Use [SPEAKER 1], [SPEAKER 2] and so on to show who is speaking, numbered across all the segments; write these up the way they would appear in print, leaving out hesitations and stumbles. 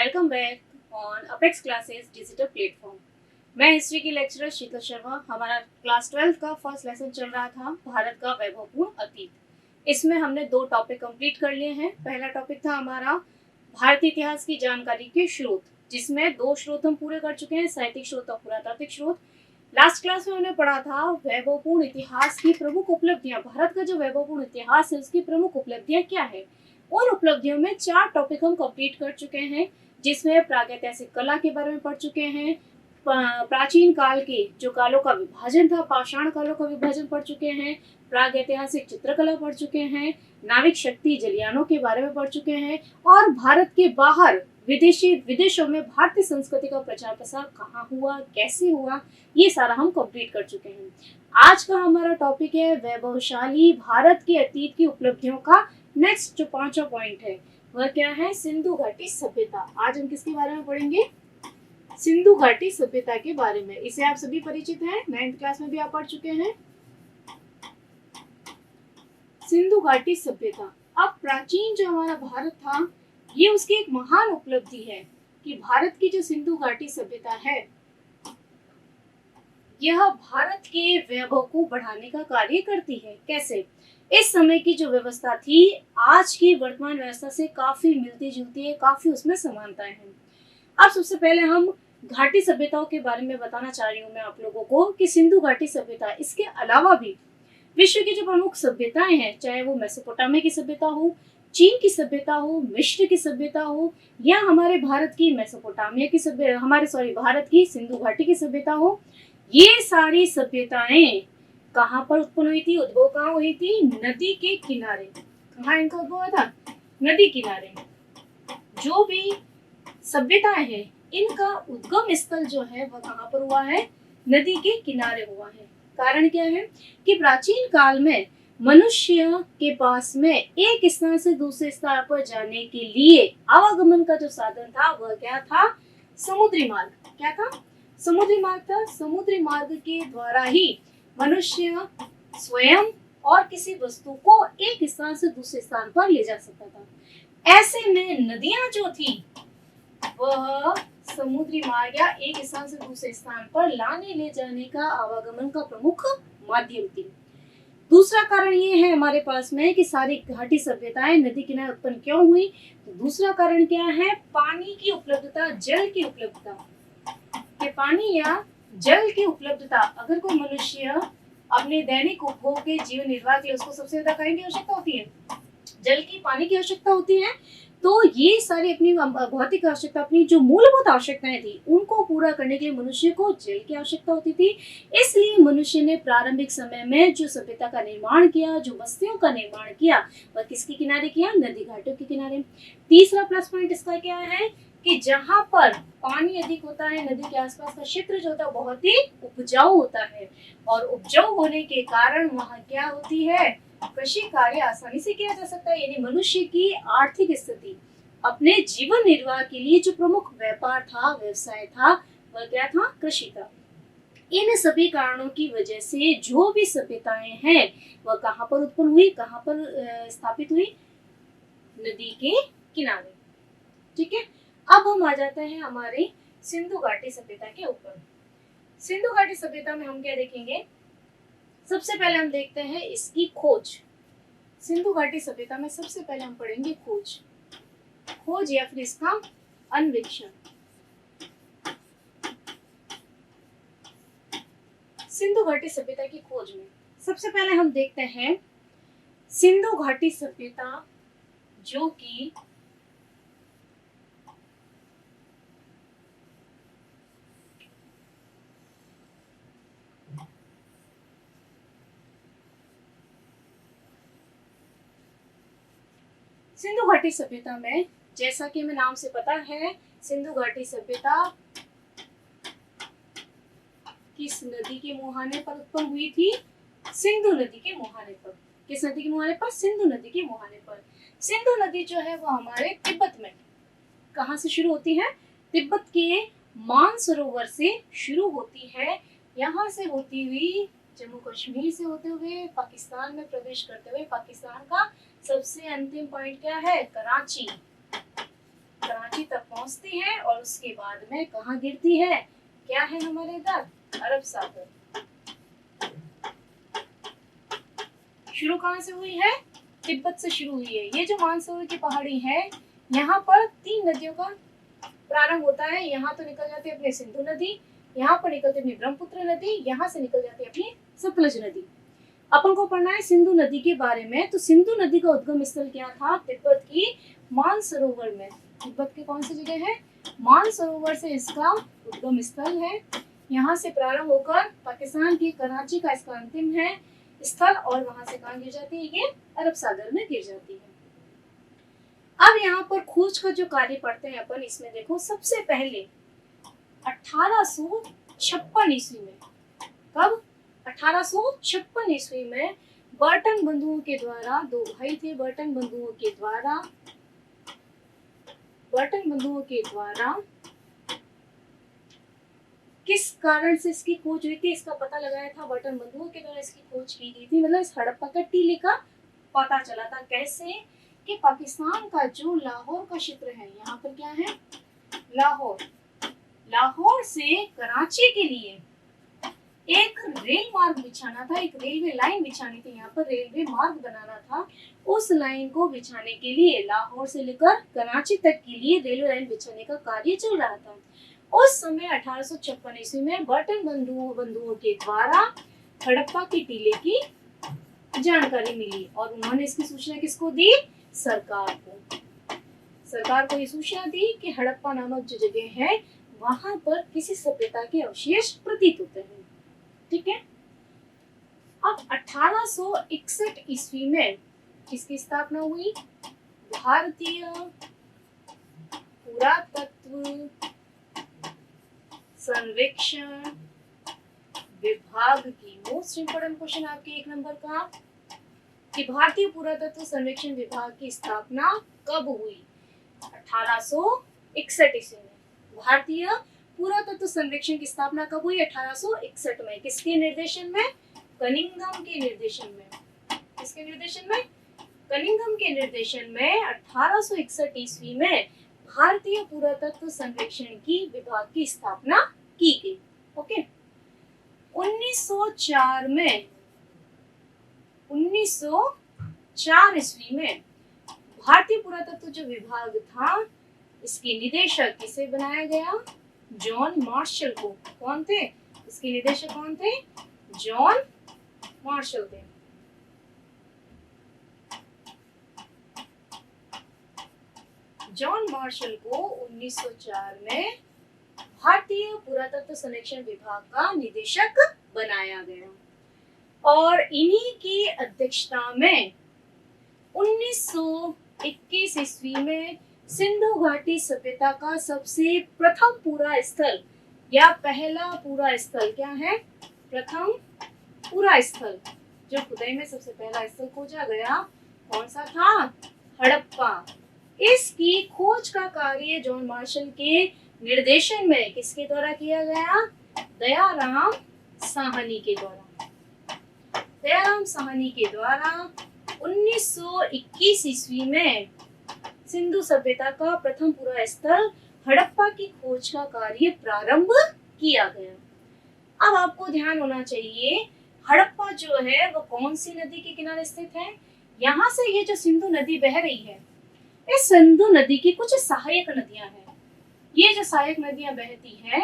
[SPEAKER 1] Welcome back on apex classes digital platform. मैं history की lecturer शीतल शर्मा। हमारा क्लास 12 का फर्स्ट लेसन चल रहा था भारत का वैभवपूर्ण अतीत। इसमें हमने 2 टॉपिक कंप्लीट कर लिए हैं। पहला टॉपिक था हमारा भारतीय इतिहास की जानकारी के स्रोत, जिसमें 2 स्रोत हम पूरे कर चुके हैं, साहित्यिक स्रोत और पुरातात्विक स्रोत। लास्ट क्लास में हमने पढ़ा था वैभवपूर्ण इतिहास की प्रमुख उपलब्धियां। भारत का जो वैभवपूर्ण इतिहास है उसकी प्रमुख उपलब्धियां क्या है। उन उपलब्धियों में 4 टॉपिक हम कंप्लीट कर चुके हैं, जिसमें प्रागैतिहासिक कला के बारे में पढ़ चुके हैं, प्राचीन काल के जो कालों का विभाजन था, पाषाण कालों का विभाजन पढ़ चुके हैं, प्रागैतिहासिक चित्रकला पढ़ चुके हैं, नाविक शक्ति जलयानों के बारे में पढ़ चुके हैं, और भारत के बाहर विदेशों में भारतीय संस्कृति का प्रचार प्रसार कहाँ हुआ, कैसे हुआ, ये सारा हम कंप्लीट कर चुके हैं। आज का हमारा टॉपिक है वैभवशाली भारत के अतीत की उपलब्धियों का नेक्स्ट जो 5वां पॉइंट है वह क्या है, सिंधु घाटी सभ्यता। आज हम किसके बारे में पढ़ेंगे, सिंधु घाटी सभ्यता के बारे में। इसे आप सभी परिचित हैं, 9th क्लास में भी आप पढ़ चुके हैं। सिंधु घाटी सभ्यता। अब प्राचीन जो हमारा भारत था, ये उसकी एक महान उपलब्धि है कि भारत की जो सिंधु घाटी सभ्यता है यह भारत के वैभव को बढ़ाने का कार्य करती है। कैसे? इस समय की जो व्यवस्था थी आज की वर्तमान व्यवस्था से काफी मिलती जुलती है, काफी उसमें समानताएं हैं। अब सबसे पहले हम घाटी सभ्यताओं के बारे में बताना चाह रही हूँ मैं आप लोगों को कि सिंधु घाटी सभ्यता, इसके अलावा भी विश्व की जो प्रमुख सभ्यताएं हैं, चाहे वो मेसोपोटामिया की सभ्यता हो, चीन की सभ्यता हो, मिस्र की सभ्यता हो, या हमारे भारत की मेसोपोटामिया की भारत की सिंधु घाटी की सभ्यता हो, ये सारी सभ्यताएं कहाँ पर उत्पन्न हुई थी, उद्भव कहाँ हुई थी, नदी के किनारे। कहाँ इनका उद्भव हुआ था, नदी किनारे। जो भी सभ्यताएं हैं इनका उद्गम स्थल जो है वह कहाँ पर हुआ है, नदी के किनारे हुआ है। कारण क्या है कि प्राचीन काल में मनुष्य के पास में एक स्थान से दूसरे स्थान पर जाने के लिए आवागमन का जो साधन था वह क्या था, समुद्री मार्ग। क्या था, समुद्री मार्ग था। समुद्री मार्ग के द्वारा ही मनुष्य स्वयं और किसी वस्तु को एक स्थान से दूसरे स्थान पर ले जा सकता था। ऐसे में नदियां जो थी वह समुद्री मार्ग या एक स्थान से दूसरे स्थान पर लाने ले जाने का आवागमन का प्रमुख माध्यम थी। दूसरा कारण ये है हमारे पास में कि सारी घाटी सभ्यताएं नदी किनारे उत्पन्न क्यों हुई। तो दूसरा कारण क्या है, पानी की उपलब्धता, जल की उपलब्धता। पानी या जल की उपलब्धता। अगर कोई मनुष्य अपने दैनिक उपभोग के जीवन निर्वाह के लिए उसको सबसे ज्यादा कहीं की आवश्यकता होती है, जल की, पानी की आवश्यकता होती है। तो ये सारी अपनी भौतिक आवश्यकता, अपनी जो मूलभूत आवश्यकताएं थी उनको पूरा करने के लिए मनुष्य को जल की आवश्यकता होती थी। इसलिए मनुष्य ने प्रारंभिक समय में जो सभ्यता का निर्माण किया, जो बस्तियों का निर्माण किया, वह किसके किनारे किया, नदी घाटों के किनारे। तीसरा प्लस पॉइंट इसका क्या है कि जहां पर पानी अधिक होता है, नदी के आसपास का क्षेत्र जो होता है बहुत ही उपजाऊ होता है, और उपजाऊ होने के कारण वहां क्या होती है, कृषि कार्य आसानी से किया जा सकता है। यानी मनुष्य की आर्थिक स्थिति, अपने जीवन निर्वाह के लिए जो प्रमुख व्यापार था, व्यवसाय था, वह क्या था, कृषि था। इन सभी कारणों की वजह से जो भी सभ्यताएं हैं वह कहाँ पर उत्पन्न हुई, कहाँ पर स्थापित हुई, नदी के किनारे। ठीक है। अब हम आ जाते हैं हमारे सिंधु घाटी सभ्यता के ऊपर। सिंधु घाटी सभ्यता में हम क्या देखेंगे, सबसे पहले हम देखते हैं इसकी खोज। सिंधु घाटी सभ्यता में सबसे पहले हम पढ़ेंगे खोज, खोज या फिर इसका अन्वेषण। सिंधु घाटी सभ्यता की खोज में सबसे पहले हम देखते हैं सिंधु घाटी सभ्यता, जो कि सिंधु घाटी सभ्यता में, जैसा कि हमें नाम से पता है, सिंधु घाटी सभ्यता किस नदी के मुहाने पर उत्पन्न हुई थी, सिंधु नदी के मुहाने पर। किस नदी के मुहाने पर, सिंधु नदी के मुहाने पर। सिंधु नदी जो है वो हमारे तिब्बत में कहाँ से शुरू होती है, तिब्बत के मानसरोवर से शुरू होती है। यहाँ से होती हुई जम्मू कश्मीर से होते हुए पाकिस्तान में प्रवेश करते हुए, पाकिस्तान का सबसे अंतिम पॉइंट क्या है, कराची। कराची तक पहुंचती है और उसके बाद में कहाँ गिरती है, क्या है हमारे इधर, अरब सागर। शुरू कहाँ से हुई है, तिब्बत से शुरू हुई है। ये जो मानसरोवर की पहाड़ी है, यहाँ पर 3 नदियों का प्रारंभ होता है। यहाँ तो निकल जाती है अपनी सिंधु नदी, यहाँ पर निकलती अपनी ब्रह्मपुत्र नदी, यहाँ से निकल जाती है अपनी सतलज नदी। अपन को पढ़ना है सिंधु नदी के बारे में। तो सिंधु नदी का उद्गम स्थल क्या था, तिब्बत की मानसरोवर में। तिब्बत के कौन सी जगह है, मानसरोवर से इसका उद्गम स्थल है। यहाँ से प्रारंभ होकर पाकिस्तान की कराची का इसका अंतिम है स्थल, और वहां से कहाँ गिर जाती है, ये अरब सागर में गिर जाती है। अब यहाँ पर खोज का जो कार्य पढ़ते हैं अपन, इसमें देखो सबसे पहले 1856 ईस्वी में, कब, 1856 ईस्वी में बर्टन बंधुओं के द्वारा, 2 भाई थे बर्टन बंधुओं के द्वारा किस कारण से इसकी खोज हुई थी, इसका पता लगाया था। बर्टन बंधुओं के द्वारा इसकी खोज की गई थी, मतलब इस हड़प्पा का टीले का पता चला था। कैसे, कि पाकिस्तान का जो लाहौर का क्षेत्र है, यहाँ पर क्या है, लाहौर से कराची के लिए एक रेल मार्ग बिछाना था, एक रेलवे लाइन बिछानी थी, यहाँ पर रेलवे मार्ग बनाना था। उस लाइन को बिछाने के लिए, लाहौर से लेकर कराची तक के लिए रेलवे लाइन बिछाने का कार्य चल रहा था। उस समय 1856 ईस्वी में बर्टन बंधुओं के द्वारा हड़प्पा के टीले की जानकारी मिली, और उन्होंने इसकी सूचना किसको दी, सरकार को ये सूचना दी कि हड़प्पा नामक जो जगह है, वहां पर किसी सभ्यता के अवशेष प्रतीत होते हैं। ठीक है। अब 1861 ईस्वी में किसकी स्थापना हुई, भारतीय पुरातत्व सर्वेक्षण विभाग की। मोस्ट इंपोर्टेंट क्वेश्चन आपके 1 नंबर का, कि भारतीय पुरातत्व सर्वेक्षण विभाग की स्थापना कब हुई, 1861 ईस्वी में। भारतीय पुरातत्व सर्वेक्षण की स्थापना कब हुई, 1861 में। किसके निर्देशन में, कनिंघम के निर्देशन में। किसके निर्देशन में, कनिंघम के निर्देशन में 1861 ईस्वी में भारतीय पुरातत्व सर्वेक्षण की विभाग की स्थापना की गई। ओके। 1904 ईस्वी में भारतीय पुरातत्व जो विभाग था, इसके निदेशक किसे बनाया गया, जॉन मार्शल को। कौन थे इसके निदेशक, कौन थे, जॉन मार्शल थे। जॉन मार्शल को 1904 में भारतीय पुरातत्व सर्वेक्षण विभाग का निदेशक बनाया गया, और इन्हीं की अध्यक्षता में 1921 ईस्वी में सिंधु घाटी सभ्यता का सबसे प्रथम पूरा स्थल या पहला पूरा स्थल क्या है, प्रथम पूरा स्थल जो खुदाई में सबसे पहला स्थल खोजा गया, कौन सा था, हड़प्पा। इसकी खोज का कार्य जॉन मार्शल के निर्देशन में किसके द्वारा किया गया, दयाराम साहनी के द्वारा। दयाराम साहनी के द्वारा 1921 ईस्वी में सिंधु सभ्यता का प्रथम पूरा स्थल हड़प्पा की खोज का कार्य प्रारंभ किया गया। अब आपको ध्यान होना चाहिए, हड़प्पा जो है वो कौन सी नदी के किनारे स्थित है। यहाँ से ये जो सिंधु नदी बह रही है, इस सिंधु नदी की कुछ सहायक नदियां हैं। ये जो सहायक नदियां बहती है,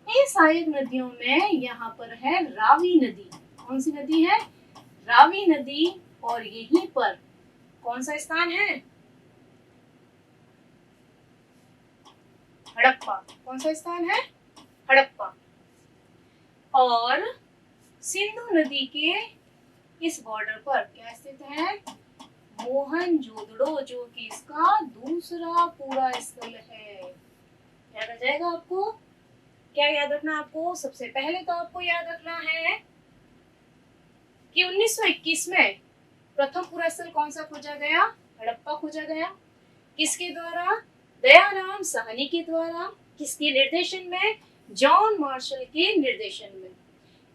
[SPEAKER 1] इन सहायक नदियों में यहाँ पर है रावी नदी। कौन सी नदी है, रावी नदी। और यहीं पर कौन सा स्थान है, हड़प्पा। कौन सा स्थान है, हड़प्पा। और सिंधु नदी के इस बॉर्डर पर क्या स्थित है, मोहनजोदड़ो, जो कि इसका दूसरा पूरा स्थल है। याद आ जाएगा आपको, क्या याद रखना आपको, सबसे पहले तो आपको याद रखना है कि 1921 में प्रथम पूरा स्थल कौन सा खोजा गया, हड़प्पा खोजा गया। किसके द्वारा, दयाराम साहनी के द्वारा। किसके निर्देशन में, जॉन मार्शल के निर्देशन में।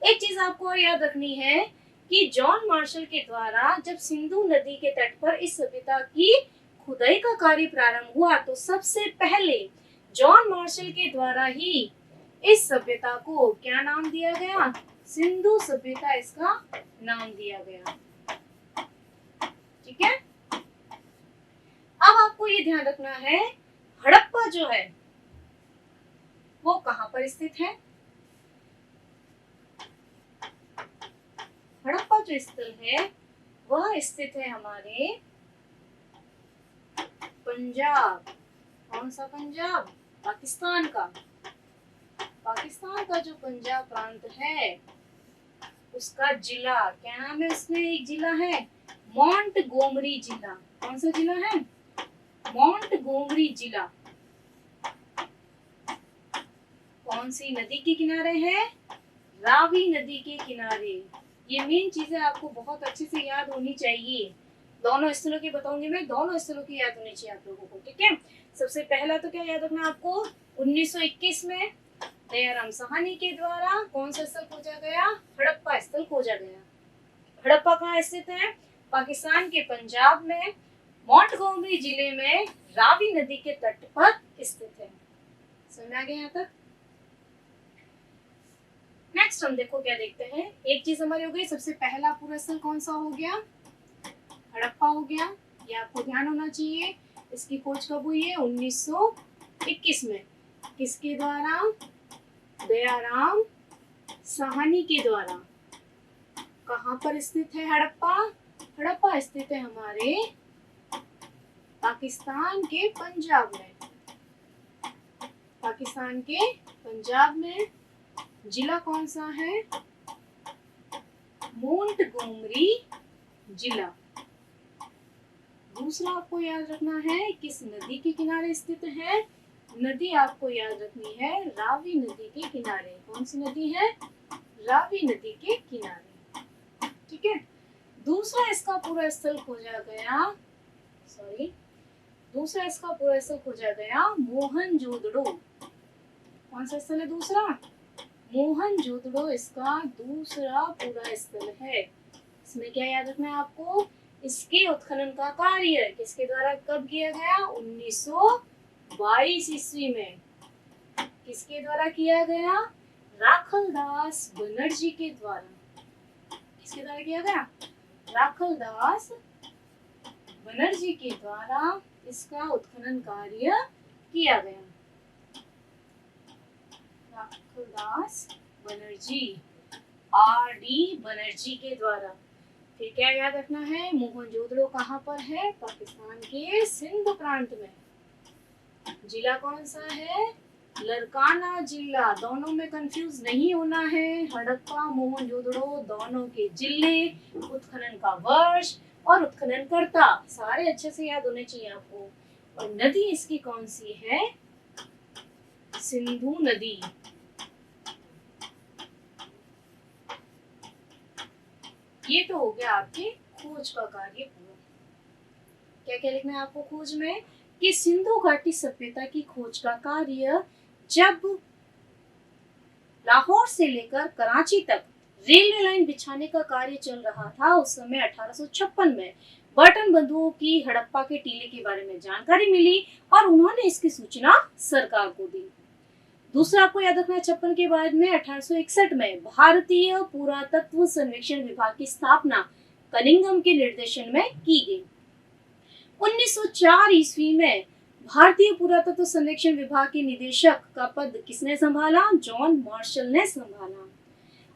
[SPEAKER 1] एक चीज आपको और याद रखनी है कि जॉन मार्शल के द्वारा जब सिंधु नदी के तट पर इस सभ्यता की खुदाई का कार्य प्रारंभ हुआ तो सबसे पहले जॉन मार्शल के द्वारा ही इस सभ्यता को क्या नाम दिया गया? सिंधु सभ्यता इसका नाम दिया गया। ठीक है, अब आपको ये ध्यान रखना है हड़प्पा जो है वो कहां पर स्थित है? हड़प्पा जो स्थल है वह स्थित है हमारे पंजाब। कौन सा पंजाब? पाकिस्तान का। पाकिस्तान का जो पंजाब प्रांत है उसका जिला क्या नाम है? उसमें एक जिला है मोंटगोमरी जिला। कौन सा जिला है? मोंटगोमरी जिला। कौन सी नदी के किनारे है? रावी नदी के किनारे। ये मेन चीजें आपको बहुत अच्छे से याद होनी चाहिए। दोनों स्थलों की बताऊंगी मैं, दोनों स्थलों की याद होनी चाहिए आप लोगों को। ठीक है, सबसे पहला तो क्या याद रखना आपको, 1921 में दयाराम साहनी के द्वारा कौन सा स्थल खोजा गया? हड़प्पा स्थल खोजा गया। हड़प्पा कहाँ स्थित है? पाकिस्तान के पंजाब में मोंटगोमरी जिले में रावी नदी के तट पर स्थित है। समझ आ गया यहाँ तक? नेक्स्ट हम देखो क्या देखते हैं। एक चीज हमारी हो गई, सबसे पहला पूरा स्थल कौन सा हो गया? हड़प्पा हो गया। ये आपको ध्यान होना चाहिए। इसकी खोज कब हुई है? 1921 में। किसके द्वारा? दयाराम साहनी के द्वारा। कहाँ पर स्थित है हड़प्पा? हड़प्पा स्थित है हमारे पाकिस्तान के पंजाब में। पाकिस्तान के पंजाब में। जिला कौन सा है? मोंटगोमरी जिला। दूसरा आपको याद रखना है किस नदी के किनारे स्थित है? नदी आपको याद रखनी है रावी नदी के किनारे। कौन सी नदी है? रावी नदी के किनारे। ठीक है, दूसरा इसका पूरा स्थल खोजा गया, दूसरा इसका पूरा स्थल खोजा गया मोहनजोदड़ो। कौन सा स्थल है दूसरा? मोहनजोदड़ो इसका दूसरा पूरा स्थल है। इसमें क्या याद रखना है आपको? इसके उत्खनन का कार्य किसके द्वारा कब किया गया? 1922 ईस्वी में। किसके द्वारा किया गया? राखलदास बनर्जी के द्वारा। किसके द्वारा किया गया? राखलदास बनर्जी के द्वारा इसका उत्खनन कार्य किया गया। राखलदास बनर्जी, आर.डी. बनर्जी के द्वारा। फिर क्या याद रखना है? मोहनजोदड़ो कहाँ पर है? पाकिस्तान के सिंध प्रांत में। जिला कौन सा है? लरकाना जिला। दोनों में कंफ्यूज नहीं होना है। हड़प्पा मोहनजोदड़ो दोनों के जिले, उत्खनन का वर्ष और उत्खनन करता सारे अच्छे से याद होने चाहिए आपको। और नदी इसकी कौन सी है? सिंधु नदी। ये तो हो गया आपके खोज का कार्य पूरा। क्या क्या लिखना है आपको खोज में? कि सिंधु घाटी सभ्यता की खोज का कार्य जब लाहौर से लेकर कराची तक रेलवे लाइन बिछाने का कार्य चल रहा था, उस समय 1856 में बर्टन बंधुओं की हड़प्पा के टीले के बारे में जानकारी मिली और उन्होंने इसकी सूचना सरकार को दी। दूसरा आपको याद रखना है, 56 के बाद में 1861 में भारतीय पुरातत्व सर्वेक्षण विभाग की स्थापना कनिंघम के निर्देशन में की गई। 1904 ईस्वी में भारतीय पुरातत्व सर्वेक्षण विभाग के निदेशक का पद किसने संभाला? जॉन मार्शल ने संभाला।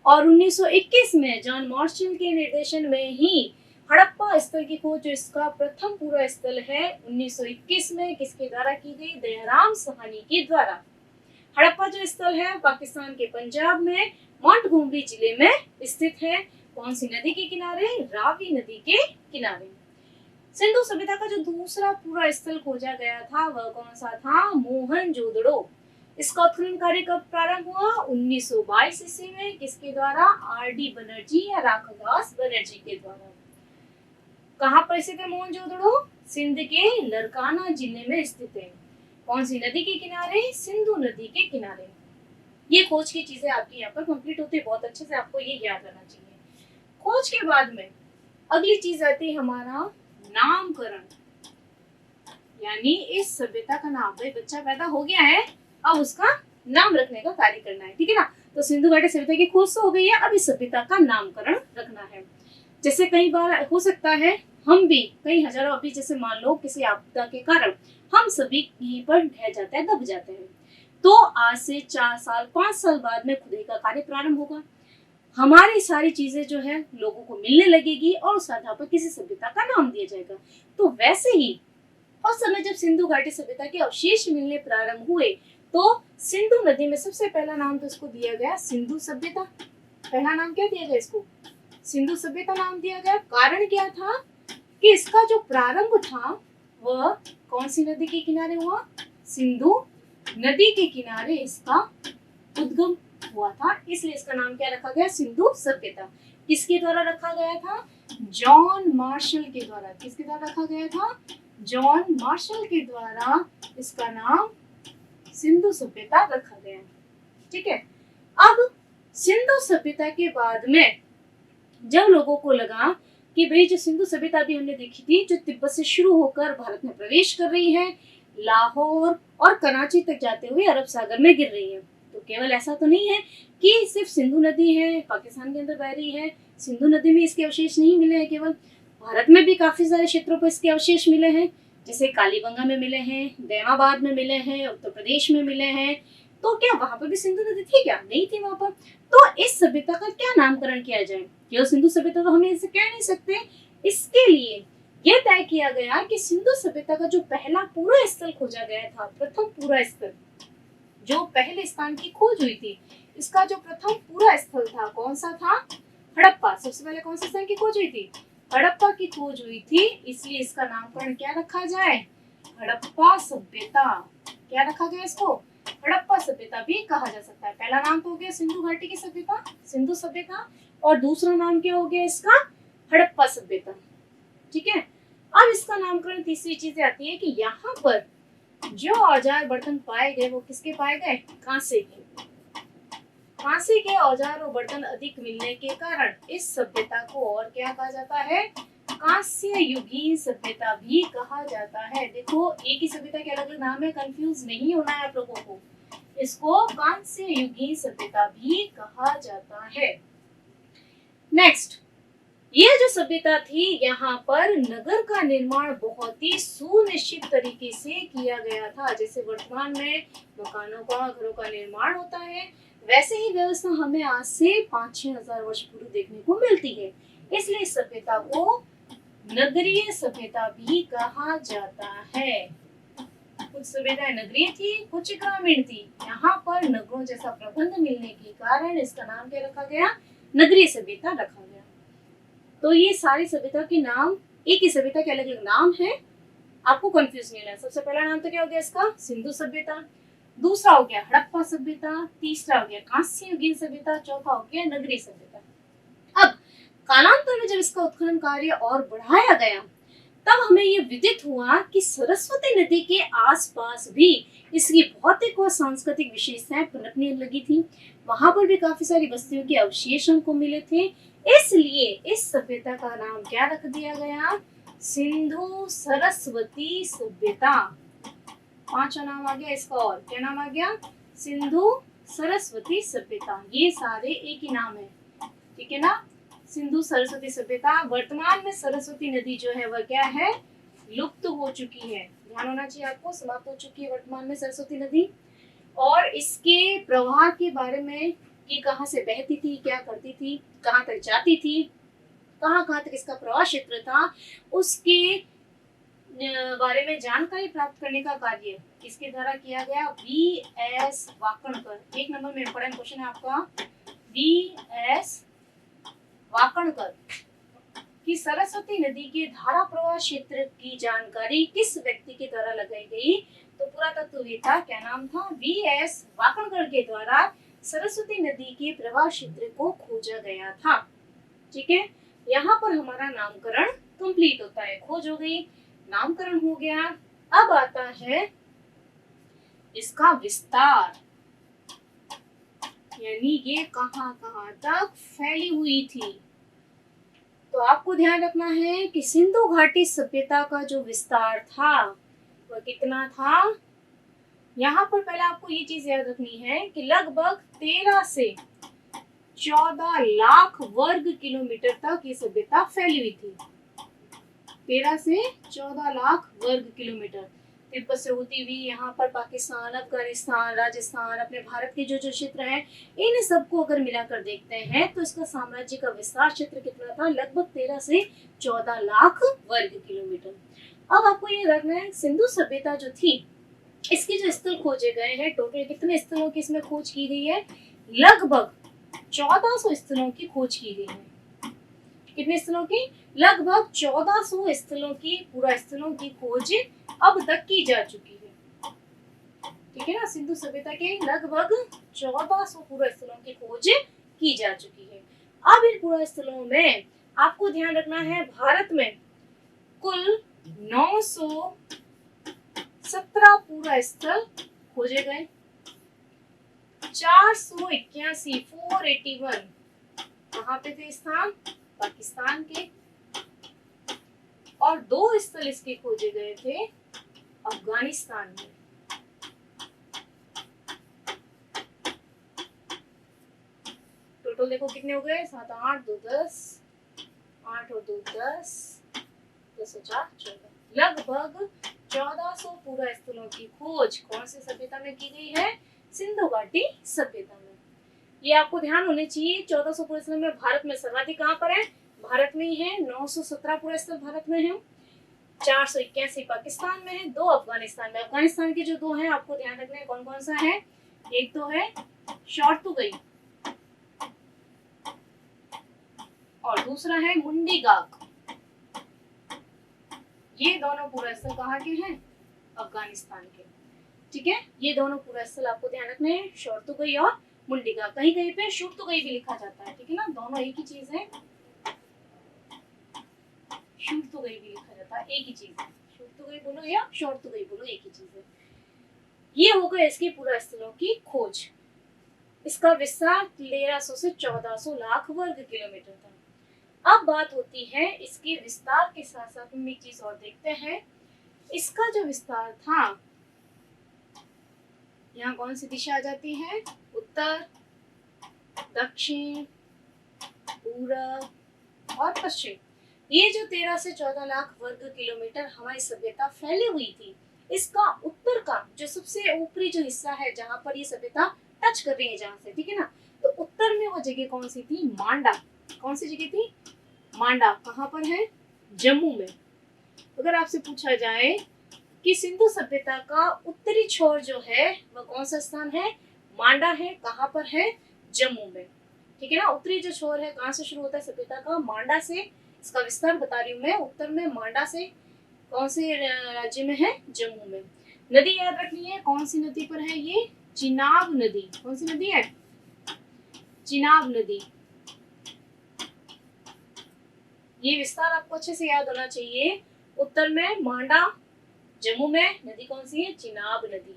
[SPEAKER 1] और 1921 में जॉन मार्शल के निर्देशन में ही हड़प्पा स्थल की खोज, जो इसका प्रथम पूरा स्थल है, 1921 में किसके द्वारा की गई? दयाराम साहनी के द्वारा। हड़प्पा जो स्थल है पाकिस्तान के पंजाब में मोंटगोमरी जिले में स्थित है। कौन सी नदी के किनारे? रावी नदी के किनारे। सिंधु सभ्यता का जो दूसरा पूरा स्थल खोजा गया था वह कौन सा था? मोहनजोदड़ो। इसका उत्खनन कार्य कब प्रारंभ हुआ? 1922 ईस्वी में। किसके द्वारा? आर.डी. बनर्जी या राखलदास बनर्जी के द्वारा। कहाँ पर स्थित है मोहनजोदड़ो? सिंध के लरकाना जिले में स्थित है। कौन सी नदी के किनारे? सिंधु नदी के किनारे। ये खोज की चीजें आपकी यहाँ पर कंप्लीट होती है। बहुत अच्छे से आपको ये याद रहना चाहिए। खोज के बाद में अगली चीज आती है हमारा नामकरण। यानी इस सभ्यता का नाम, भाई बच्चा पैदा हो गया है, अब उसका नाम रखने का कार्य करना है, ठीक है ना। तो सिंधु घाटी सभ्यता की खोज तो हो गई है, अब इस सभ्यता का नामकरण रखना है। जैसे कई बार हो सकता है हम भी कई हजारों, अभी जैसे मान लो किसी आपदा के कारण हम सभी यहीं पर ढह जाते हैं, दब जाते हैं, तो आज से 4 साल 5 साल बाद में खुदाई का कार्य प्रारंभ होगा, हमारी सारी चीजें जो है लोगों को मिलने लगेगी और उस आधार पर किसी सभ्यता का नाम दिया जाएगा। तो वैसे ही उस समय जब सिंधु घाटी सभ्यता के अवशेष मिलने प्रारंभ हुए, तो सिंधु नदी में सबसे पहला नाम तो इसको दिया गया सिंधु सभ्यता। पहला नाम क्या दिया गया इसको? सिंधु सभ्यता नाम दिया गया। कारण क्या था कि इसका जो प्रारंभ था वह कौन सी नदी के किनारे हुआ? सिंधु नदी के किनारे इसका उद्गम हुआ था, इसलिए इसका नाम क्या रखा गया? सिंधु सभ्यता। किसके द्वारा रखा गया था? जॉन मार्शल के द्वारा। किसके द्वारा रखा गया था? जॉन मार्शल के द्वारा इसका नाम सिंधु सभ्यता रखा गया, ठीक है। अब सिंधु सभ्यता के बाद में जब लोगों को लगा कि भाई जो सिंधु सभ्यता भी हमने देखी थी, जो तिब्बत से शुरू होकर भारत में प्रवेश कर रही है, लाहौर और कराची तक जाते हुए अरब सागर में गिर रही है, तो केवल ऐसा तो नहीं है कि सिर्फ सिंधु नदी है पाकिस्तान के अंदर बह रही है, सिंधु नदी में इसके अवशेष नहीं मिले हैं, केवल भारत में भी काफी सारे क्षेत्रों पर इसके अवशेष मिले हैं, जैसे कालीबंगा में मिले हैं, दैमाबाद में मिले हैं, उत्तर प्रदेश में मिले हैं। तो क्या वहां पर भी सिंधु नदी थी? क्या नहीं थी वहां पर? तो इस सभ्यता का क्या नामकरण किया जाए? केवल सिंधु सभ्यता तो हम ऐसे कह नहीं सकते। इसके लिए यह तय किया गया कि सिंधु सभ्यता का जो पहला पूरा स्थल खोजा गया था, प्रथम पूरा स्थल, जो पहले स्थान की खोज हुई थी, इसका जो प्रथम पूरा स्थल था कौन सा था? हड़प्पा। सबसे पहले कौन से स्थान की खोज हुई थी? हड़प्पा की खोज हुई थी, इसलिए इसका नामकरण क्या रखा जाए? हड़प्पा सभ्यता। क्या रखा गया इसको? हड़प्पा सभ्यता भी कहा जा सकता है। पहला नाम तो हो गया सिंधु घाटी की सभ्यता, सिंधु सभ्यता, और दूसरा नाम क्या हो गया इसका? हड़प्पा सभ्यता, ठीक है। अब इसका नामकरण तीसरी चीज आती है कि यहाँ पर जो औजार बर्तन पाए गए वो किसके पाए गए? कांसे के। कांसे के औजार और बर्तन अधिक मिलने के कारण इस सभ्यता को और क्या कहा जाता है? कांस्य युगीन सभ्यता भी कहा जाता है। देखो एक ही सभ्यता के अलग अलग नाम है, कंफ्यूज नहीं होना है आप लोगों को। इसको कांस्य युगीन सभ्यता भी कहा जाता है। नेक्स्ट, यह जो सभ्यता थी, यहाँ पर नगर का निर्माण बहुत ही सुनिश्चित तरीके से किया गया था। जैसे वर्तमान में मकानों का, घरों का निर्माण होता है, वैसे ही व्यवस्था हमें आज से 5-6 हजार वर्ष पूर्व देखने को मिलती है। इसलिए इस सभ्यता को नगरीय सभ्यता भी कहा जाता है। कुछ सभ्यताएं नगरीय थी, कुछ ग्रामीण थी। यहाँ पर नगरों जैसा प्रबंध मिलने के कारण इसका नाम क्या रखा गया? नगरीय सभ्यता रखा गया। तो ये सारी सभ्यता के नाम, एक ही सभ्यता के अलग अलग नाम है, आपको कंफ्यूज नहीं होना। सबसे पहला नाम तो क्या हो गया इसका? सिंधु सभ्यता, दूसरा हो गया हड़प्पा सभ्यता, तीसरा हो गया कांस्य युगीन सभ्यता, चौथा हो गया नगरीय सभ्यता। अब कालांतर में जब इसका उत्खनन कार्य और बढ़ाया गया, तब हमें ये विदित हुआ कि सरस्वती नदी के आसपास भी इसकी भौतिक और सांस्कृतिक विशेषताएं पनपने लगी थी। वहां पर भी काफी सारी बस्तियों के अवशेष हमको मिले थे, इसलिए इस सभ्यता का नाम क्या रख दिया गया? सिंधु सरस्वती सभ्यता। पांचवा नाम आ गया इसका, और क्या नाम आ गया? सिंधु सरस्वती सभ्यता। ये सारे एक ही नाम है, ठीक है ना। सिंधु सरस्वती सभ्यता। वर्तमान में सरस्वती नदी जो है वह क्या है? लुप्त हो चुकी है। ध्यान होना चाहिए आपको, समाप्त हो चुकी है वर्तमान में सरस्वती नदी। और इसके प्रवाह के बारे में कि कहाँ से बहती थी, क्या करती थी, कहाँ तक जाती थी, कहाँ तक इसका प्रवाह क्षेत्र था, उसके बारे में जानकारी प्राप्त करने का कार्य किसके द्वारा किया गया? V.S. वाकणकर। एक नंबर में इंपॉर्टेंट क्वेश्चन है आपका, V.S. वाकणकर कि सरस्वती नदी के धारा प्रवाह क्षेत्र की जानकारी किस व्यक्ति के द्वारा लगाई गई? तो पुरातत्ववेत्ता, क्या नाम था? V.S. वाकणकर के द्वारा सरस्वती नदी के प्रवाह क्षेत्र को खोजा गया था, ठीक है। यहाँ पर हमारा नामकरण कंप्लीट होता है। खोज हो गई, नामकरण हो गया। अब आता है इसका विस्तार, यानी ये कहाँ तक फैली हुई थी। तो आपको ध्यान रखना है कि सिंधु घाटी सभ्यता का जो विस्तार था वह कितना था? यहाँ पर पहले आपको ये चीज याद रखनी है कि लगभग 13 से 14 लाख वर्ग किलोमीटर तक ये सभ्यता फैली हुई थी। 13 से 14 लाख वर्ग किलोमीटर तिब्बत से होती हुई यहाँ पर पाकिस्तान, अफगानिस्तान, राजस्थान, अपने भारत के जो जो क्षेत्र हैं, इन सबको अगर मिलाकर देखते हैं तो इसका साम्राज्य का विस्तार क्षेत्र कितना था? लगभग 13 से 14 लाख वर्ग किलोमीटर। अब आपको ये रखना है, सिंधु सभ्यता जो थी इसके जो स्थल खोजे गए हैं, टोटल कितने स्थलों की इसमें खोज की गई है? लगभग 1400 स्थलों की खोज की गई है। कितने स्थलों की? लगभग 1400 स्थलों की, पूरा स्थलों की खोज अब तक की जा चुकी है। ठीक है ना, सिंधु सभ्यता के लगभग 1400 पूरा स्थलों की खोज की जा चुकी है। अब इन पूरा स्थलों में आपको ध्यान रखना है, भारत में कुल 917 पूरा स्थल खोजे गए। 481 481 कहाँ पे थे स्थान? पाकिस्तान के। और 2 स्थल इसके खोजे गए थे अफगानिस्तान में। टोटल देखो कितने हो गए? 7 8 2 10, 8 और 2 10, 10 और 4 14, लगभग 1400 पूरा स्थलों की खोज कौन सी सभ्यता में की गई है? सिंधु घाटी सभ्यता में। ये आपको ध्यान होने चाहिए। 1400 पूरे स्थल में भारत में सर्वाधिक कहाँ पर है? भारत में ही है। 917 पूरे स्थल भारत में है, 481 पाकिस्तान में है, 2 अफगानिस्तान में। अफगानिस्तान के जो 2 हैं आपको ध्यान रखना है, कौन कौन सा है? एक तो है शोर्तुगई और दूसरा है मुंडीगाक। ये दोनों पूरा स्थल कहाँ के हैं? अफगानिस्तान के। ठीक है, ये दोनों पूरा स्थल आपको ध्यान रखने हैं, शोर्तुगई और मुंडीगाक। कहीं कहीं पे शुर्तुगई भी लिखा जाता है। ठीक है ना, दोनों एक ही चीज है। शुर्तुगई भी लिखा जाता है, एक ही चीज है। शुर्तुगई बोलो या शोर्तुगई बोलो, एक ही चीज है। ये हो गए इसके पूरा स्थलों की खोज। इसका विस्तार 1300 से 1400 लाख वर्ग किलोमीटर था। अब बात होती है इसके विस्तार के साथ साथ हम एक चीज और देखते हैं। इसका जो विस्तार था, यहाँ कौन सी दिशा आ जाती है? उत्तर, दक्षिण, पूर्व और पश्चिम। ये जो 13 से 14 लाख वर्ग किलोमीटर हमारी सभ्यता फैली हुई थी, इसका उत्तर का जो सबसे ऊपरी जो हिस्सा है, जहाँ पर ये सभ्यता टच कर रही है जहाँ से, ठीक है ना, तो उत्तर में वो जगह कौन सी थी? मांडा। कौन सी जगह थी? मांडा। कहाँ पर है? जम्मू में। अगर आपसे पूछा जाए कि सिंधु सभ्यता का उत्तरी छोर जो है वह कौन सा स्थान है? मांडा है। कहाँ पर है? जम्मू में। ठीक है ना, उत्तरी जो छोर है कहाँ से शुरू होता है सभ्यता का? मांडा से। इसका विस्तार बता रही हूँ मैं, उत्तर में मांडा से। कौन से राज्य में है? जम्मू में। नदी याद रखनी है, कौन सी नदी पर है ये? चिनाब नदी। कौन सी नदी है? चिनाब नदी। ये विस्तार आपको अच्छे से याद होना चाहिए। उत्तर में मांडा, जम्मू में नदी कौन सी है? चिनाब नदी।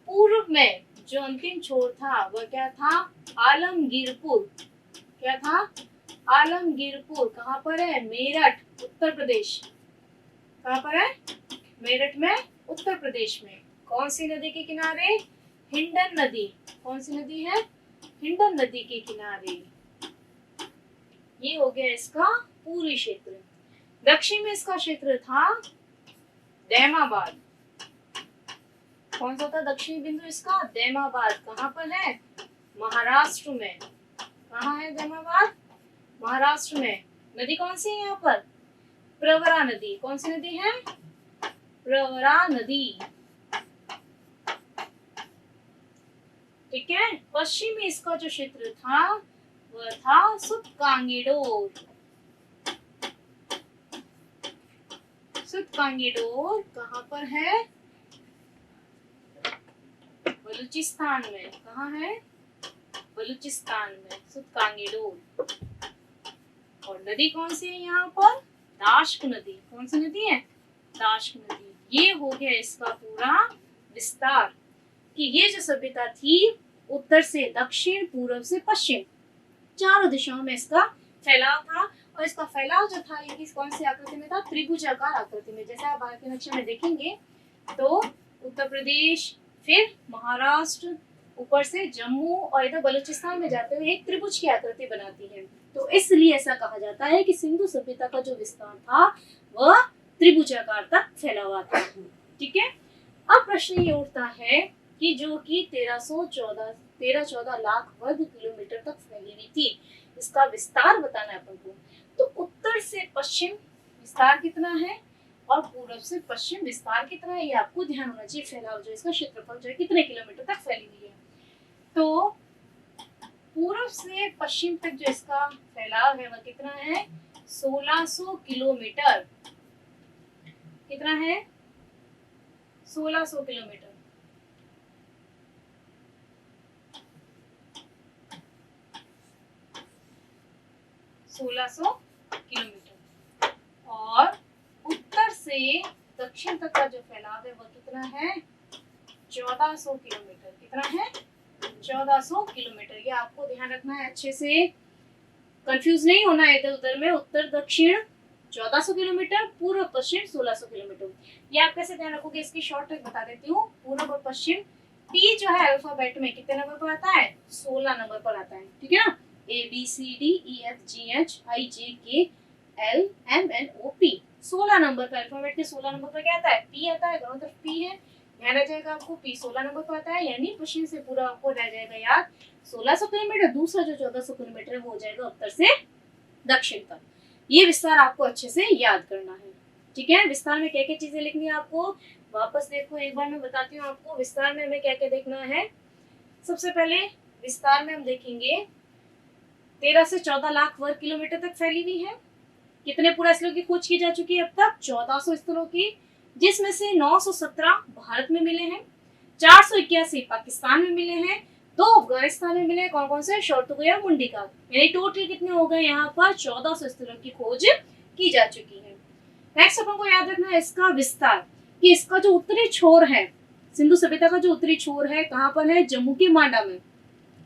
[SPEAKER 1] पूर्व में जो अंतिम छोर था वह क्या था? आलमगीरपुर। क्या था? आलमगीरपुर। कहाँ पर है? मेरठ, उत्तर प्रदेश। कहाँ पर है? मेरठ में, उत्तर प्रदेश में। कौन सी नदी के किनारे? हिंडन नदी। कौन सी नदी है? हिंडन नदी के किनारे। ये हो गया इसका पूर्वी क्षेत्र। दक्षिण में इसका क्षेत्र था दैमाबाद। कौन सा था दक्षिणी बिंदु इसका? दैमाबाद। कहाँ पर है? महाराष्ट्र में। कहाँ है दैमाबाद? महाराष्ट्र में। नदी कौन सी है यहाँ पर? प्रवरा नदी। कौन सी नदी है? प्रवरा नदी। ठीक है। पश्चिम में इसका जो क्षेत्र था वह था सुतकांगेडोर। सुतकांगेडोर कहाँ पर है? बलूचिस्तान में। कहाँ है? बलूचिस्तान में, सुतकांगेडोर। और नदी कौन सी है यहाँ पर? दाश्क नदी। कौन सी नदी है? दाश्क नदी। ये हो गया इसका पूरा विस्तार कि ये जो सभ्यता थी उत्तर से दक्षिण, पूर्व से पश्चिम, चारों दिशाओं में इसका फैलाव था। और इसका फैलाव जो था ये कौन सी आकृति में था? त्रिभुजाकार आकृति में। जैसे आप भारत के नक्शे में देखेंगे तो उत्तर प्रदेश, फिर महाराष्ट्र, ऊपर से जम्मू और इधर बलूचिस्तान में जाते हुए एक त्रिभुज की आकृति बनाती है। तो इसलिए ऐसा कहा जाता है कि सिंधु सभ्यता का जो विस्तार था वह त्रिभुजाकार तक फैला हुआ था। ठीक है। अब प्रश्न ये उठता है कि जो कि 1314 लाख वर्ग किलोमीटर तक फैली हुई थी, इसका विस्तार बताना है अपन को। तो उत्तर से पश्चिम विस्तार कितना है और पूर्व से पश्चिम विस्तार कितना है, ये आपको ध्यान होना चाहिए। फैलाव जो इसका क्षेत्रफल जो है कितने किलोमीटर तक फैली हुई है। तो पूर्व से पश्चिम तक जो इसका फैलाव है वह कितना है, 1600 किलोमीटर। कितना है, 1600 किलोमीटर। और उत्तर से दक्षिण तक का जो फैलाव है वह कितना है, 1400 किलोमीटर। कितना है, 1400 किलोमीटर। ये आपको ध्यान रखना है, अच्छे से कंफ्यूज नहीं होना है इधर उधर में। उत्तर दक्षिण 1400 किलोमीटर, पूर्व पश्चिम 1600 किलोमीटर। ये आप कैसे ध्यान रखोगे, इसकी शॉर्ट ट्रिक बता देती हूँ। पूर्व और पश्चिम, पी जो है अल्फाबेट में कितने नंबर पर आता है, 16 नंबर पर आता है। ठीक है ना, ABCDEFGHIJK LMNOP, 16 नंबर पर, अल्फाबेट के 16 नंबर पर क्या आता है, पी आता है। दोनों तरफ पी है, ध्यान रह जाएगा आपको। पी 16 नंबर पर आता है, यानी पश्चिम से पूरा आपको रह जाएगा याद 1600 किलोमीटर। दूसरा जो 1400 किलोमीटर है वो हो जाएगा उत्तर से दक्षिण तक। ये विस्तार आपको अच्छे से याद करना है। ठीक है, विस्तार में क्या क्या चीजें लिखनी है आपको, वापस देखो एक बार मैं बताती हूँ आपको। विस्तार में हमें क्या क्या देखना है। सबसे पहले विस्तार में हम देखेंगे 13 से 14 लाख वर्ग किलोमीटर तक फैली हुई है। कितने पूरा स्थलों की खोज की जा चुकी है अब तक, 1400 स्थलों की, जिसमें से 917 भारत में मिले हैं, 481 पाकिस्तान में मिले हैं, 2 अफगानिस्तान में मिले। कौन कौन से, शोरतुगा और मुंडिका। यानी टोटल कितने हो गए, यहाँ पर 1400 स्थलों की खोज की जा चुकी है। नेक्स्ट अपन को याद रखना है इसका विस्तार, कि इसका जो उत्तरी छोर है, सिंधु सभ्यता का जो उत्तरी छोर है कहाँ पर है, जम्मू के मांडा में।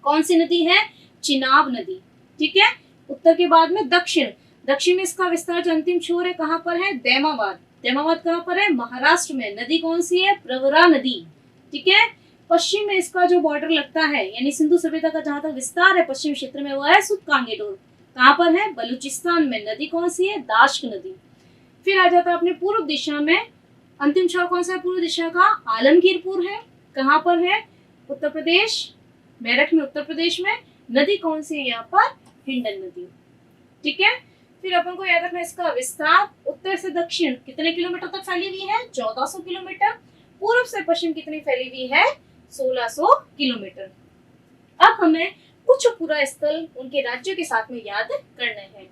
[SPEAKER 1] कौन सी नदी है, चिनाब नदी। ठीक है, उत्तर के बाद में दक्षिण, दक्षिण में इसका विस्तार जो अंतिम छोर है कहाँ पर है, दैमाबाद। दैमाबाद कहाँ पर है, महाराष्ट्र में। नदी कौन सी है, प्रवरा नदी। ठीक है, पश्चिम में इसका जो बॉर्डर लगता है, यानी सिंधु सभ्यता का जहां तक विस्तार है पश्चिम क्षेत्र में, वो है सुतकांगेडोर। कहाँ पर है, बलूचिस्तान में। नदी कौन सी है, दाश्क नदी। फिर आ जाता है अपने पूर्व दिशा में, अंतिम छोर कौन सा है पूर्व दिशा का, आलमगीरपुर है। कहाँ पर है, उत्तर प्रदेश, मेरठ में, उत्तर प्रदेश में। नदी कौन सी है यहाँ पर, हिंडन नदी। ठीक है, फिर अपन को याद रखना इसका विस्तार, उत्तर से दक्षिण कितने किलोमीटर तक फैली हुई है, 1400 किलोमीटर। पूर्व से पश्चिम कितनी फैली हुई है, 1600 किलोमीटर। अब हमें कुछ पूरा स्थल उनके राज्यों के साथ में याद करने हैं।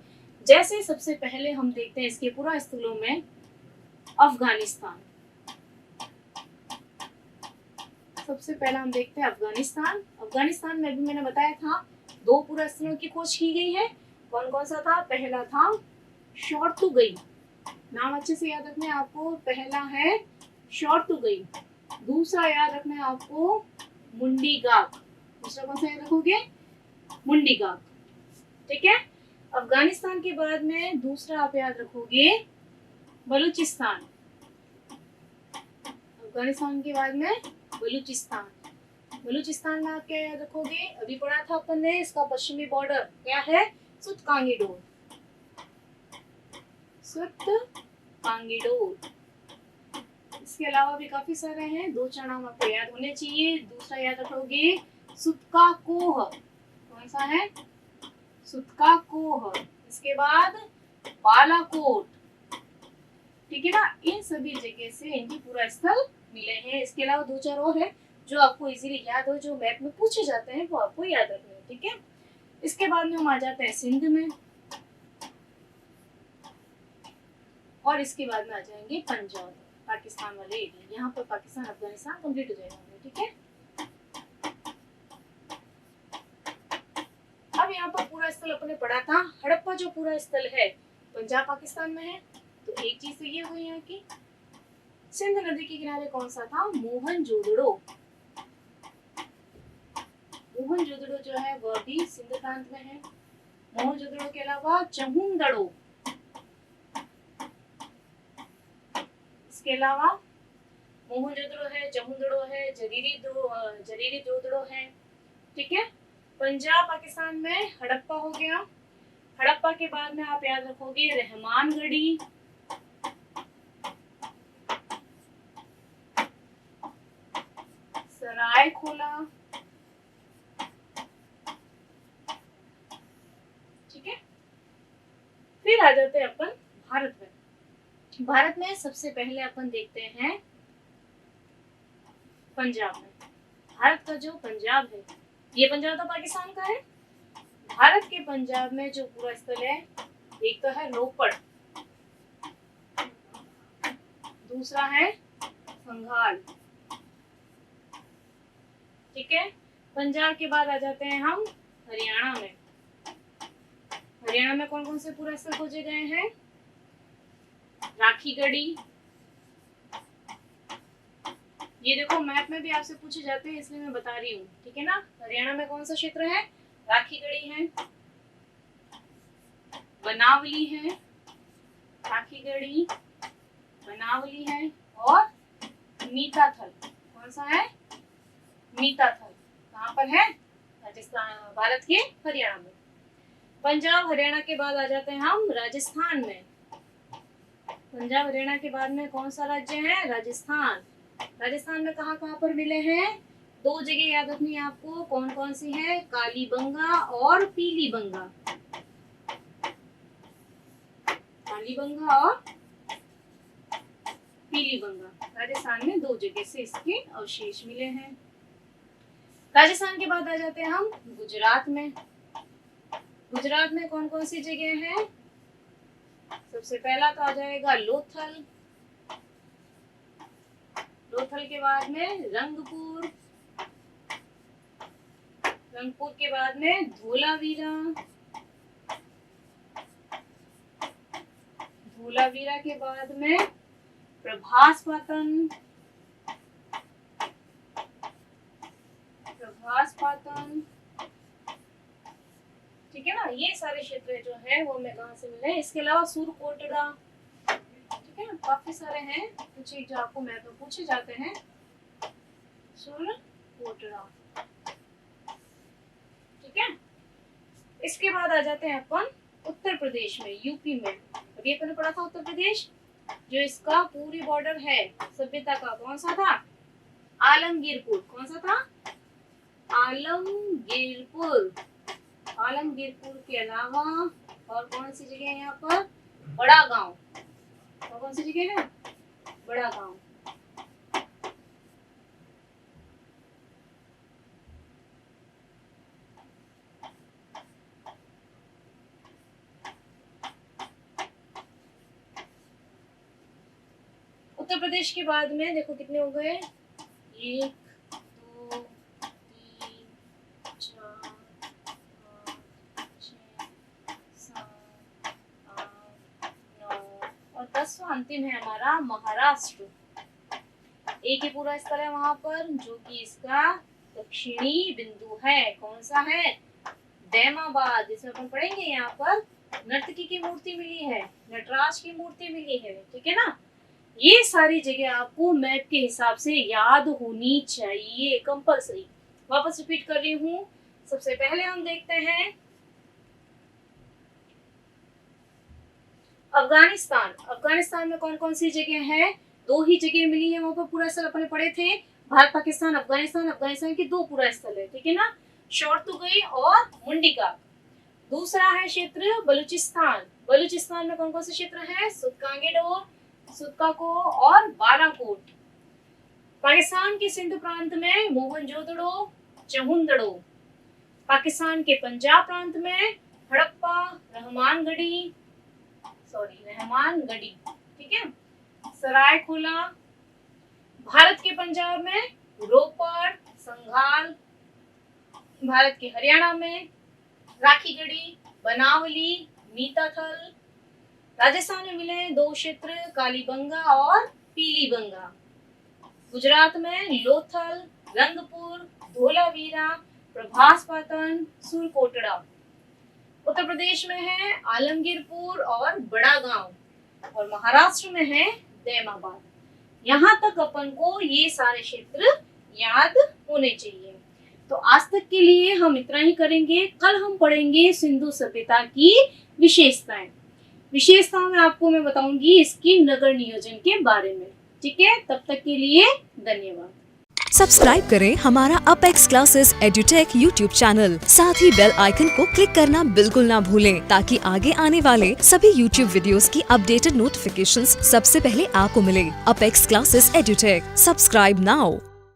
[SPEAKER 1] जैसे सबसे पहले हम देखते हैं इसके पूरा स्थलों में अफगानिस्तान। सबसे पहला हम देखते हैं अफगानिस्तान। अफगानिस्तान में भी मैंने बताया था 2 पूरा स्थलों की खोज की गई है। कौन कौन सा था, पहला था शोरतुगई, नाम अच्छे से याद रखना है आपको। पहला है शोरतुगई, दूसरा याद रखना है आपको मुंडीगाक। दूसरा कौन सा याद रखोगे, मुंडीगाक। ठीक है, अफगानिस्तान के बाद में दूसरा आप याद रखोगे बलूचिस्तान। अफगानिस्तान के बाद में बलूचिस्तान। बलूचिस्तान में आप क्या याद रखोगे, अभी पढ़ा था अपन ने, इसका पश्चिमी बॉर्डर क्या है, सुतकांगेडोर। सुतकांगेडोर। इसके अलावा भी काफी सारे हैं, 2-4 नाम आपको याद होने चाहिए। दूसरा याद रखोगे सुतकाकोह। कौन सा है, सुतकाकोह। इसके बाद बालाकोट। ठीक है ना, इन सभी जगह से इनकी पूरा स्थल मिले हैं। इसके अलावा 2-4 और है जो आपको इजीली याद हो, जो मैप में पूछे जाते हैं, वो आपको याद रखने हैं। ठीक है, इसके बाद में हम आ जाते हैं सिंध में, और इसके बाद में आ जाएंगे पंजाब, पाकिस्तान वाले एरिया। यहाँ पर पाकिस्तान अफगानिस्तान कंप्लीट हो जाएगा। ठीक है, अब यहाँ पर पूरा स्थल अपने पढ़ा था। हड़प्पा जो पूरा स्थल है पंजाब पाकिस्तान में है। तो एक चीज तो ये हुई यहाँ की, सिंध नदी के किनारे कौन सा था, मोहनजोदड़ो। मोहनजोदड़ो जो है वह भी सिंध प्रांत में है। मोहनजोदड़ो के अलावा चहुंदड़ो, इसके अलावा मोहनजोदड़ो है, जमुंदड़ो है, जरीरी दोदड़ो है। ठीक है। पंजाब पाकिस्तान में हड़प्पा हो गया। हड़प्पा के बाद में आप याद रखोगे रहमानगढ़ी, सरायखोला। ठीक है। फिर आ जाते हैं अपन भारत में। भारत में सबसे पहले अपन देखते हैं पंजाब में। भारत का जो पंजाब है, ये पंजाब तो पाकिस्तान का है। भारत के पंजाब में जो पूरा स्थल है, एक तो है रोपड़, दूसरा है संघाल। ठीक है। पंजाब के बाद आ जाते हैं हम हरियाणा में। हरियाणा में कौन कौन से पूरा स्थल खोजे गए हैं? राखीगढ़ी। ये देखो मैप में भी आपसे पूछे जाते हैं, इसलिए मैं बता रही हूँ। ठीक है ना। हरियाणा में कौन सा क्षेत्र है? राखीगढ़ी है, बनावली है, राखीगढ़ी, बनावली है और मीताथल। कौन सा है? मीताथल। कहाँ पर है? राजस्थान, भारत के हरियाणा में। पंजाब हरियाणा के बाद आ जाते हैं हम राजस्थान में। पंजाब हरियाणा के बाद में कौन सा राज्य है? राजस्थान। राजस्थान में कहाँ कहाँ पर मिले हैं? दो जगह याद रखनी है आपको। कौन कौन सी है? कालीबंगा और पीलीबंगा। कालीबंगा और पीलीबंगा। राजस्थान में दो जगह से इसके अवशेष मिले हैं। राजस्थान के बाद आ जाते हैं हम गुजरात में। गुजरात में कौन कौन सी जगह है? सबसे पहला तो आ जाएगा लोथल। लोथल के बाद में रंगपुर। रंगपुर के बाद में धोलावीरा। धोलावीरा के बाद में प्रभासपाटन। प्रभासपाटन। ठीक है ना। ये सारे क्षेत्र जो है वो हमें कहाँ से मिले? इसके अलावा सूरकोटड़ा। ठीक है ना। काफी सारे हैं कुछ एक जो आपको मैप में पूछे जाते हैं। सूरकोटड़ा। ठीक है। इसके बाद आ जाते हैं अपन उत्तर प्रदेश में, यूपी में। अभी अपन ने पढ़ा था उत्तर प्रदेश, जो इसका पूरी बॉर्डर है सभ्यता का, कौन सा था? आलमगीरपुर। कौन सा था? आलमगीरपुर। आलमगीरपुर के अलावा और कौन सी जगह है यहाँ पर? बड़ा गांव। और कौन सी जगह है? बड़ा गांव। उत्तर प्रदेश के बाद में देखो कितने हो गए? 1 2 3 4 5 6 7 8 9 और 10वां अंतिम है हमारा महाराष्ट्र। एक ही पूरा स्थल है वहां पर, जो कि इसका दक्षिणी बिंदु है। कौन सा है? दैमाबाद। जिसमें अपन पढ़ेंगे यहाँ पर नर्तकी की मूर्ति मिली है, नटराज की मूर्ति मिली है। ठीक है ना। ये सारी जगह आपको मैप के हिसाब से याद होनी चाहिए, कंपलसरी। वापस रिपीट कर रही हूँ। सबसे पहले हम देखते हैं अफगानिस्तान। अफगानिस्तान में कौन कौन सी जगह है? दो ही जगह मिली है वहां पर पूरा स्थल अपने पढ़े थे। भारत पाकिस्तान अफगानिस्तान। अफगानिस्तान के दो पूरा स्थल है। ठीक है ना। शोरतुगई और मुंडिका। दूसरा है क्षेत्र बलूचिस्तान। बलूचिस्तान में कौन कौन से क्षेत्र है? सुदकांगेडोर, सुदकाको और बालाकोट। पाकिस्तान के सिंध प्रांत में मोहनजोदड़ो, चहुंदड़ो। पाकिस्तान के पंजाब प्रांत में हड़प्पा, रहमानगढ़ी, रहमानगढ़ी। ठीक है। सरायखोला। भारत के पंजाब में रोपड़, संघाल। भारत के हरियाणा में राखीगढ़ी, बनावली, मीताथल। राजस्थान में मिले हैं दो क्षेत्र, कालीबंगा और पीलीबंगा। गुजरात में लोथल, रंगपुर, धोलावीरा, प्रभासपाटन, सूरकोटड़ा। उत्तर प्रदेश में है आलमगीरपुर और बड़ा गांव। और महाराष्ट्र में है दैमाबाद। यहाँ तक अपन को ये सारे क्षेत्र याद होने चाहिए। तो आज तक के लिए हम इतना ही करेंगे। कल हम पढ़ेंगे सिंधु सभ्यता की विशेषताएं। विशेषताओं में आपको मैं बताऊंगी इसकी नगर नियोजन के बारे में। ठीक है, तब तक के लिए धन्यवाद।
[SPEAKER 2] सब्सक्राइब करें हमारा apex classes edutech YouTube channel. साथ ही बेल आइकन को क्लिक करना बिल्कुल ना भूलें ताकि आगे आने वाले सभी यूट्यूब वीडियोस की अपडेटेड नोटिफिकेशंस सबसे पहले आपको मिले। Apex classes edutech, subscribe now.